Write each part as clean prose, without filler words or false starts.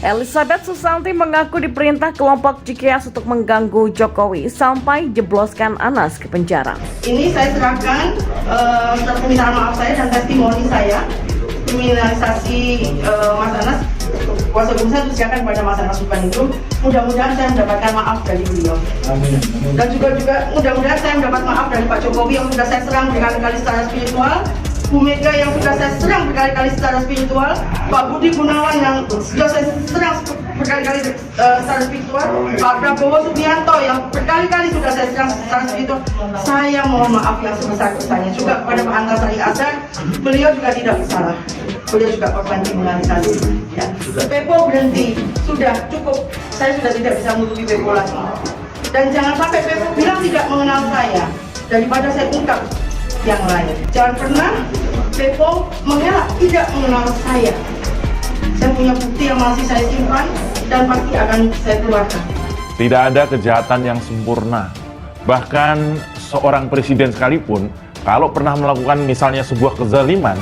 Elizabeth Susanti mengaku diperintah kelompok Cikeas untuk mengganggu Jokowi sampai jebloskan Anas ke penjara. Ini saya serahkan surat permintaan maaf saya dan testimoni saya kriminalisasi Mas Anas. Kuasa hukum saya silakan kepada Mas Anas Urbaningrum. Mudah-mudahan saya mendapatkan maaf dari beliau. Amin. Dan juga mudah-mudahan saya mendapat maaf dari Pak Jokowi yang sudah saya serang berkali-kali secara spiritual. Bu Mega yang sudah saya serang berkali-kali secara spiritual, Pak Budi Gunawan yang sudah saya serang berkali-kali secara spiritual, Pak Prabowo Subianto yang berkali-kali sudah saya serang secara spiritual. Saya mohon maaf yang sebesar-besarnya juga kepada Pak Antasari Azhar. Beliau juga tidak bersalah. Beliau juga korban kriminalisasi. Ya. Pepo berhenti, sudah cukup. Saya sudah tidak bisa menutupi Pepo lagi. Dan jangan sampai Pepo bilang tidak mengenal saya daripada saya ungkap yang lain. Jangan pernah Pepo mengelak tidak mengenal saya. Saya punya bukti yang masih saya simpan dan pasti akan saya keluarkan. Tidak ada kejahatan yang sempurna. Bahkan seorang presiden sekalipun, kalau pernah melakukan misalnya sebuah kezaliman,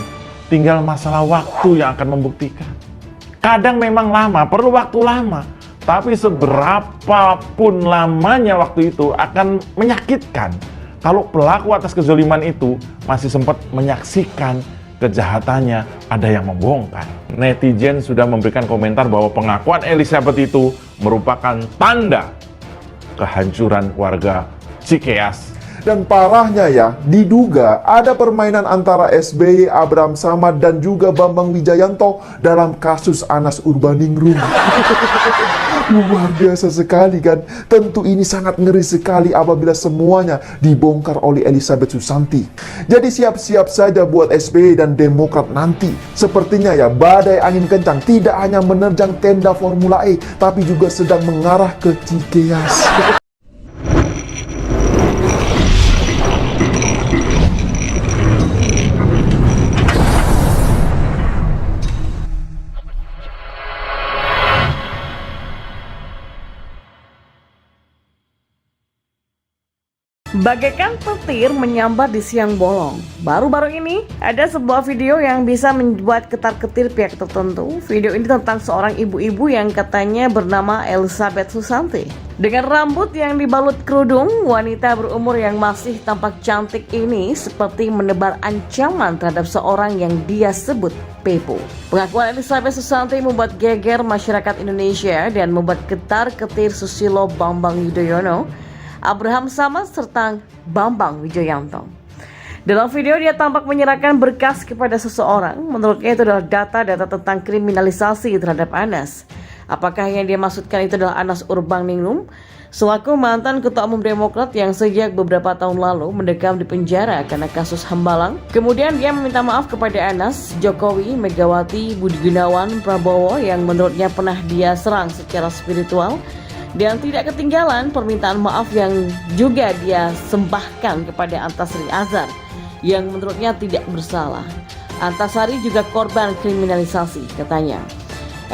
tinggal masalah waktu yang akan membuktikan. Kadang memang lama, perlu waktu lama. Tapi seberapapun lamanya waktu itu akan menyakitkan. Kalau pelaku atas kezaliman itu masih sempat menyaksikan kejahatannya, ada yang membongkar. Netizen sudah memberikan komentar bahwa pengakuan Elizabeth itu merupakan tanda kehancuran warga Cikeas. Dan parahnya ya, diduga ada permainan antara SBY, Abraham Samad, dan juga Bambang Wijayanto dalam kasus Anas Urbaningrum. Luar biasa sekali kan? Tentu ini sangat ngeri sekali apabila semuanya dibongkar oleh Elizabeth Susanti. Jadi siap-siap saja buat SBY dan Demokrat nanti. Sepertinya ya, badai angin kencang tidak hanya menerjang tenda Formula E, tapi juga sedang mengarah ke Cikeas. Bagaikan petir menyambar di siang bolong. Baru-baru ini ada sebuah video yang bisa membuat ketar-ketir pihak tertentu. Video ini tentang seorang ibu-ibu yang katanya bernama Elizabeth Susanti. Dengan rambut yang dibalut kerudung, wanita berumur yang masih tampak cantik ini seperti menebar ancaman terhadap seorang yang dia sebut Pepo. Pengakuan Elizabeth Susanti membuat geger masyarakat Indonesia dan membuat ketar-ketir Susilo Bambang Yudhoyono, Abraham Samad, serta Bambang Wijayanto. Dalam video dia tampak menyerahkan berkas kepada seseorang. Menurutnya itu adalah data-data tentang kriminalisasi terhadap Anas. Apakah yang dia maksudkan itu adalah Anas Urbaningrum, selaku mantan Ketua Umum Demokrat yang sejak beberapa tahun lalu mendekam di penjara karena kasus Hambalang. Kemudian dia meminta maaf kepada Anas, Jokowi, Megawati, Budi Gunawan, Prabowo yang menurutnya pernah dia serang secara spiritual. Dan tidak ketinggalan permintaan maaf yang juga dia sembahkan kepada Antasari Azhar yang menurutnya tidak bersalah. Antasari juga korban kriminalisasi, katanya.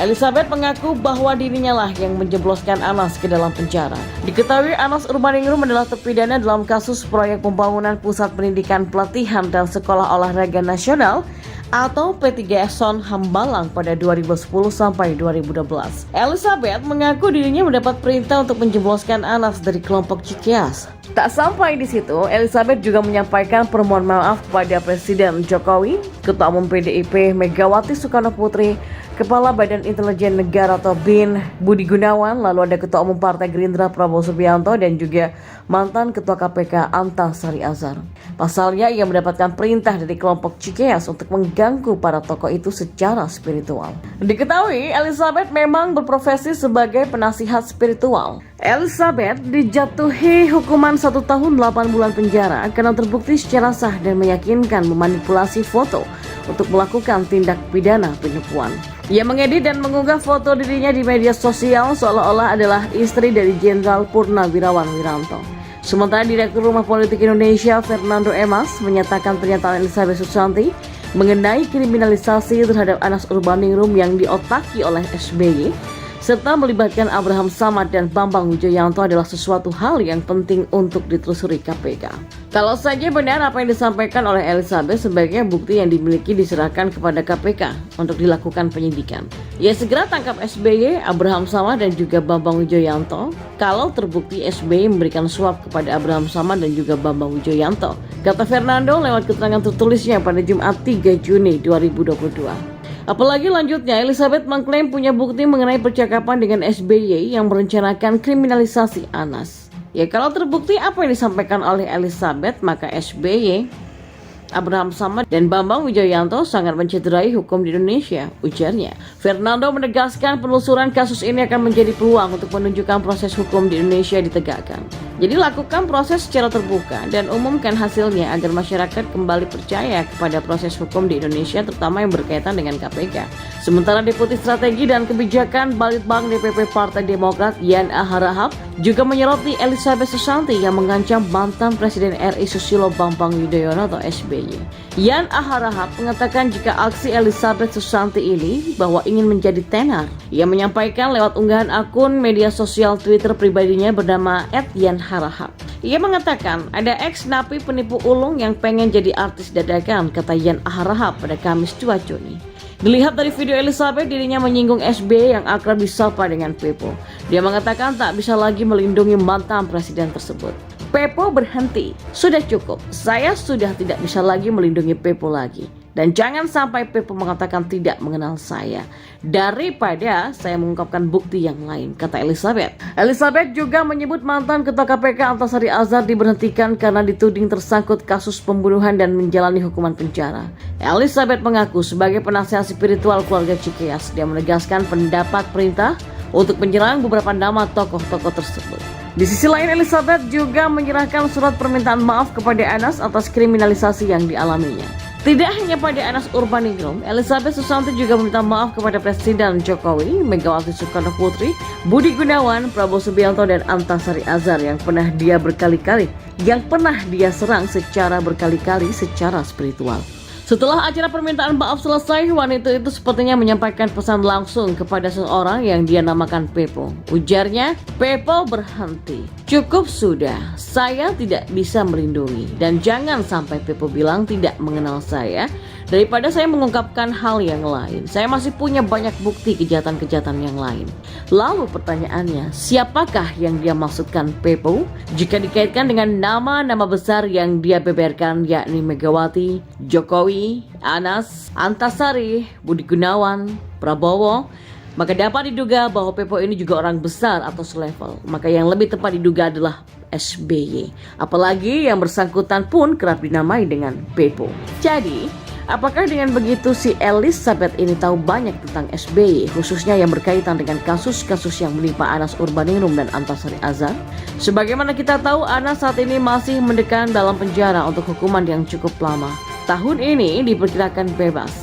Elizabeth mengaku bahwa dirinya lah yang menjebloskan Anas ke dalam penjara. Diketahui Anas Urbaningrum adalah terpidana dalam kasus proyek pembangunan Pusat Pendidikan Pelatihan dan Sekolah Olahraga Nasional atau P3SON Hambalang pada 2010 sampai 2012. Elizabeth mengaku dirinya mendapat perintah untuk menjebloskan Anas dari kelompok Cikeas. Tak sampai di situ, Elizabeth juga menyampaikan permohonan maaf kepada Presiden Jokowi, Ketua Umum PDIP Megawati Soekarno Putri, Kepala Badan Intelijen Negara atau BIN Budi Gunawan, lalu ada Ketua Umum Partai Gerindra Prabowo Subianto dan juga mantan Ketua KPK Antasari Azhar. Pasalnya ia mendapatkan perintah dari kelompok Cikeas untuk mengganggu para tokoh itu secara spiritual. Diketahui Elizabeth memang berprofesi sebagai penasihat spiritual. Elizabeth dijatuhi hukuman 1 tahun 8 bulan penjara karena terbukti secara sah dan meyakinkan memanipulasi foto untuk melakukan tindak pidana penipuan. Ia mengedit dan mengunggah foto dirinya di media sosial seolah-olah adalah istri dari Jenderal Purnawirawan Wiranto. Sementara Direktur Rumah Politik Indonesia Fernando Emas menyatakan pernyataan Elizabeth Susanti mengenai kriminalisasi terhadap Anas Urbaningrum yang diotaki oleh SBY serta melibatkan Abraham Samad dan Bambang Wijayanto adalah sesuatu hal yang penting untuk ditelusuri KPK. Kalau saja benar apa yang disampaikan oleh Elizabeth, sebaiknya bukti yang dimiliki diserahkan kepada KPK untuk dilakukan penyidikan. Ya segera tangkap SBY, Abraham Samad dan juga Bambang Wijoyanto kalau terbukti SBY memberikan suap kepada Abraham Samad dan juga Bambang Wijoyanto, kata Fernando lewat keterangan tertulisnya pada Jumat 3 Juni 2022. Apalagi lanjutnya, Elizabeth mengklaim punya bukti mengenai percakapan dengan SBY yang merencanakan kriminalisasi Anas. Ya kalau terbukti apa yang disampaikan oleh Elizabeth, maka SBY, Abraham Samad dan Bambang Wijoyanto sangat mencederai hukum di Indonesia, ujarnya. Fernando menegaskan penelusuran kasus ini akan menjadi peluang untuk menunjukkan proses hukum di Indonesia ditegakkan. Jadi lakukan proses secara terbuka dan umumkan hasilnya agar masyarakat kembali percaya kepada proses hukum di Indonesia, terutama yang berkaitan dengan KPK. Sementara Deputi Strategi dan Kebijakan Balitbang DPP Partai Demokrat Yan A. Harahap juga menyoroti Elizabeth Susanti yang mengancam mantan Presiden RI Susilo Bambang Yudhoyono atau SBY. Yan A. Harahap mengatakan jika aksi Elizabeth Susanti ini bahwa ingin menjadi tenar. Ia menyampaikan lewat unggahan akun media sosial Twitter pribadinya bernama @Yan_Harahap. Ia mengatakan ada ex-napi penipu ulung yang pengen jadi artis dadakan, kata Yan A. Harahap pada Kamis 2 Juni. Dilihat dari video Elizabeth, dirinya menyinggung SBY yang akrab disapa dengan Pepo. Dia mengatakan tak bisa lagi melindungi mantan presiden tersebut. Pepo berhenti, sudah cukup, saya sudah tidak bisa lagi melindungi Pepo lagi. Dan jangan sampai Pepo mengatakan tidak mengenal saya. Daripada saya mengungkapkan bukti yang lain, kata Elizabeth. Elizabeth juga menyebut mantan Ketua KPK Antasari Azhar diberhentikan karena dituding tersangkut kasus pembunuhan dan menjalani hukuman penjara. Elizabeth mengaku sebagai penasihat spiritual keluarga Cikeas, dia menegaskan pendapat perintah untuk menyerang beberapa nama tokoh-tokoh tersebut. Di sisi lain, Elizabeth juga menyerahkan surat permintaan maaf kepada Anas atas kriminalisasi yang dialaminya. Tidak hanya pada Anas Urbaningrum, Elizabeth Susanti juga meminta maaf kepada Presiden Jokowi, Megawati Soekarno Putri, Budi Gunawan, Prabowo Subianto dan Antasari Azhar yang pernah dia serang secara berkali-kali secara spiritual. Setelah acara permintaan maaf selesai, wanita itu sepertinya menyampaikan pesan langsung kepada seseorang yang dia namakan Pepo. Ujarnya, Pepo berhenti. Cukup sudah, saya tidak bisa melindungi. Dan jangan sampai Pepo bilang tidak mengenal saya, daripada saya mengungkapkan hal yang lain. Saya masih punya banyak bukti kejahatan-kejahatan yang lain. Lalu pertanyaannya, siapakah yang dia maksudkan Pepo? Jika dikaitkan dengan nama-nama besar yang dia beberkan, yakni Megawati, Jokowi, Anas, Antasari, Budi Gunawan, Prabowo, maka dapat diduga bahwa Pepo ini juga orang besar atau selevel. Maka yang lebih tepat diduga adalah SBY. Apalagi yang bersangkutan pun kerap dinamai dengan Pepo. Jadi, apakah dengan begitu si Elizabeth ini tahu banyak tentang SBY, khususnya yang berkaitan dengan kasus-kasus yang menimpa Anas Urbaningrum dan Antasari Azhar? Sebagaimana kita tahu, Anas saat ini masih mendekam dalam penjara untuk hukuman yang cukup lama. Tahun ini diperkirakan bebas.